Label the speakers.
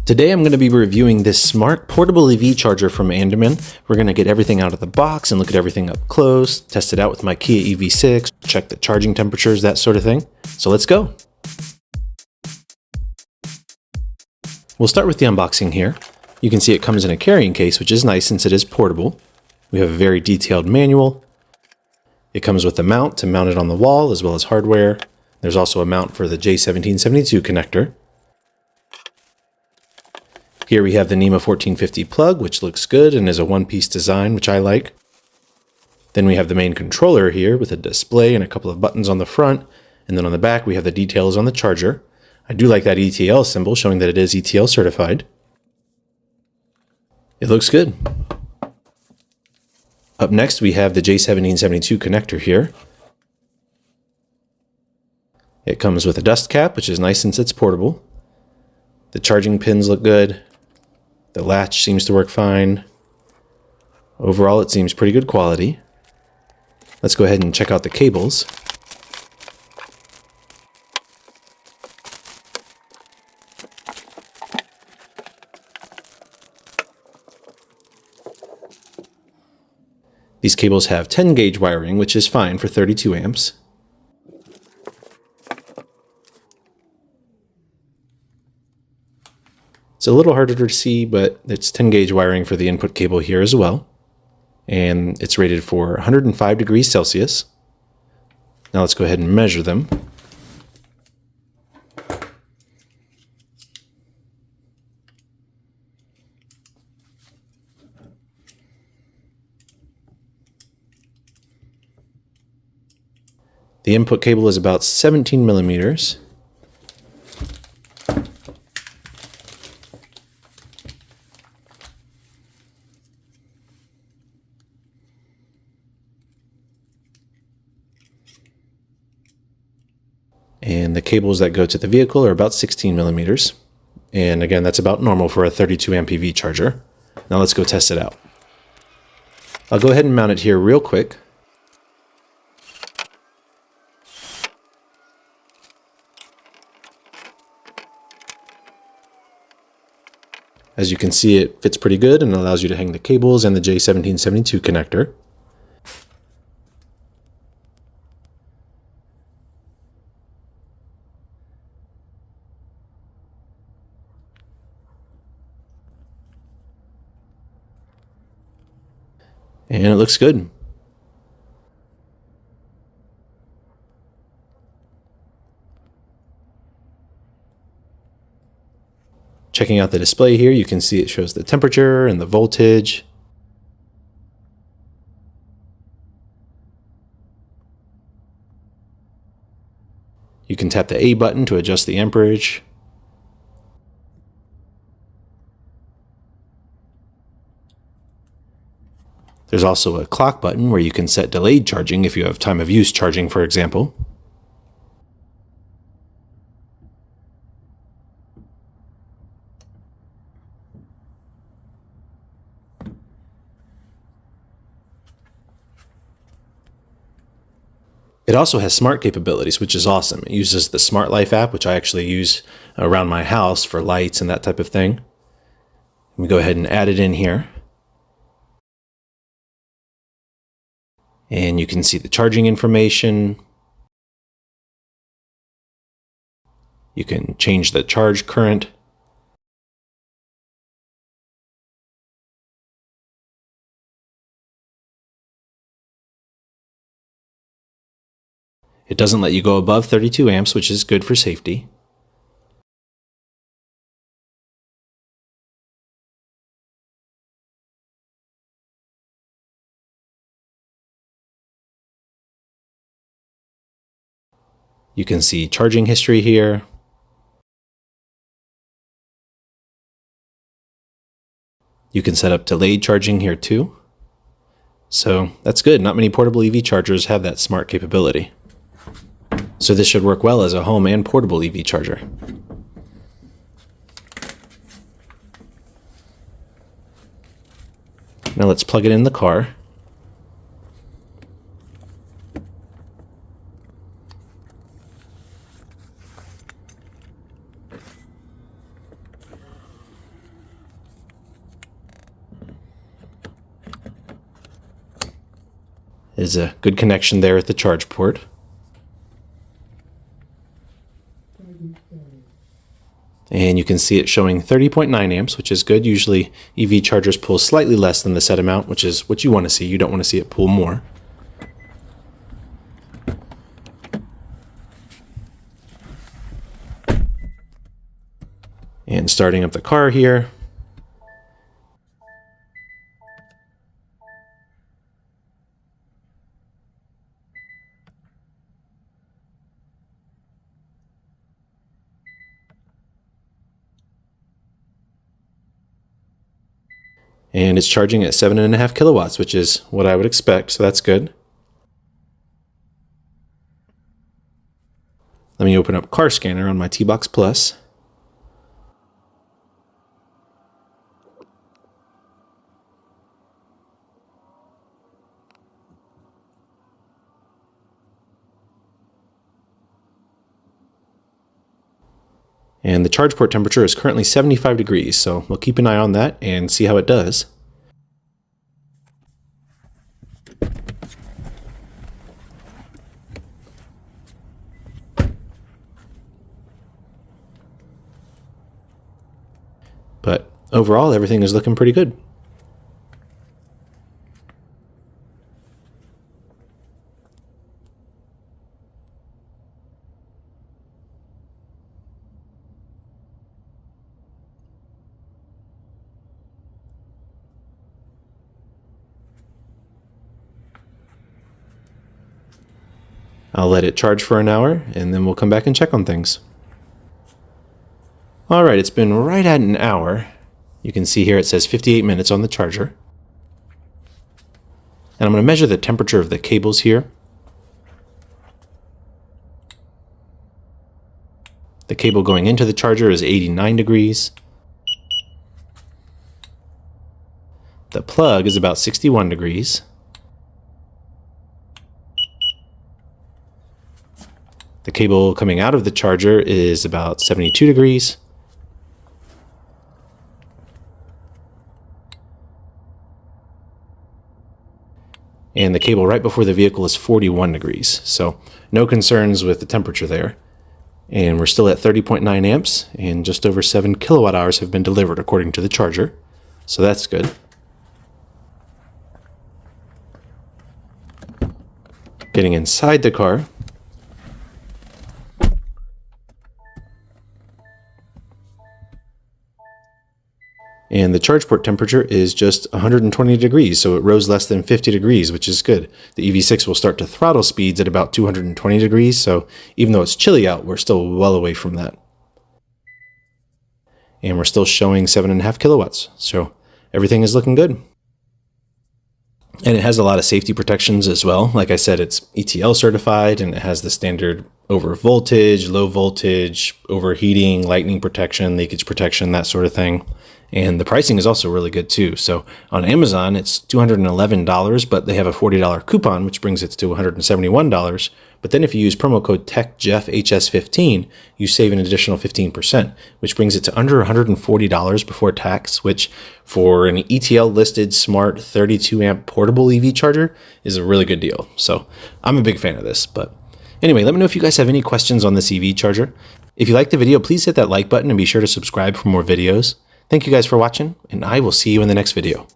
Speaker 1: Today I'm going to be reviewing this smart portable EV charger from ANDEMAN. We're going to get everything out of the box and look at everything up close, test it out with my Kia EV6, check the charging temperatures, that sort of thing. So let's go. We'll start with the unboxing here. You can see it comes in a carrying case, which is nice since it is portable. We have a very detailed manual. It comes with a mount to mount it on the wall as well as hardware. There's also a mount for the J1772 connector. Here we have the NEMA 1450 plug, which looks good and is a one-piece design, which I like. Then we have the main controller here with a display and a couple of buttons on the front. And then on the back, we have the details on the charger. I do like that ETL symbol showing that it is ETL certified. It looks good. Up next, we have the J1772 connector here. It comes with a dust cap, which is nice since it's portable. The charging pins look good. The latch seems to work fine. Overall, it seems pretty good quality. Let's go ahead and check out the cables. These cables have 10 gauge wiring, which is fine for 32 amps. It's a little harder to see, but it's 10 gauge wiring for the input cable here as well. And it's rated for 105 degrees Celsius. Now let's go ahead and measure them. The input cable is about 17 millimeters. And the cables that go to the vehicle are about 16 millimeters. And again, that's about normal for a 32 amp EV charger. Now let's go test it out. I'll go ahead and mount it here real quick. As you can see, it fits pretty good and allows you to hang the cables and the J1772 connector. And it looks good. Checking out the display here, you can see it shows the temperature and the voltage. You can tap the A button to adjust the amperage. There's also a clock button where you can set delayed charging if you have time of use charging, for example. It also has smart capabilities, which is awesome. It uses the Smart Life app, which I actually use around my house for lights and that type of thing. Let me go ahead and add it in here. And you can see the charging information. You can change the charge current. It doesn't let you go above 32 amps, which is good for safety. You can see charging history here. You can set up delayed charging here too. So that's good. Not many portable EV chargers have that smart capability. So this should work well as a home and portable EV charger. Now let's plug it in the car. There's a good connection there at the charge port. And you can see it showing 30.9 amps, which is good. Usually EV chargers pull slightly less than the set amount, which is what you want to see. You don't want to see it pull more. And starting up the car here. And it's charging at 7.5 kilowatts, which is what I would expect, so that's good. Let me open up Car Scanner on my TBox Plus. And the charge port temperature is currently 75 degrees, so we'll keep an eye on that and see how it does. But overall, everything is looking pretty good. I'll let it charge for an hour, and then we'll come back and check on things. Alright, it's been right at an hour. You can see here it says 58 minutes on the charger. And I'm going to measure the temperature of the cables here. The cable going into the charger is 89 degrees. The plug is about 61 degrees. The cable coming out of the charger is about 72 degrees. And the cable right before the vehicle is 41 degrees. So no concerns with the temperature there. And we're still at 30.9 amps, and just over 7 kilowatt hours have been delivered according to the charger. So that's good. Getting inside the car. And the charge port temperature is just 120 degrees, so it rose less than 50 degrees, which is good. The EV6 will start to throttle speeds at about 220 degrees, so even though it's chilly out, we're still well away from that. And we're still showing 7.5 kilowatts, so everything is looking good. And it has a lot of safety protections as well. Like I said, it's ETL certified, and it has the standard over voltage, low voltage, overheating, lightning protection, leakage protection, that sort of thing. And the pricing is also really good too. So on Amazon, it's $211, but they have a $40 coupon, which brings it to $171. But then if you use promo code TechJeffHS15, you save an additional 15%, which brings it to under $140 before tax, which for an ETL listed smart 32 amp portable EV charger is a really good deal. So I'm a big fan of this. But anyway, let me know if you guys have any questions on this EV charger. If you liked the video, please hit that like button and be sure to subscribe for more videos. Thank you guys for watching, and I will see you in the next video.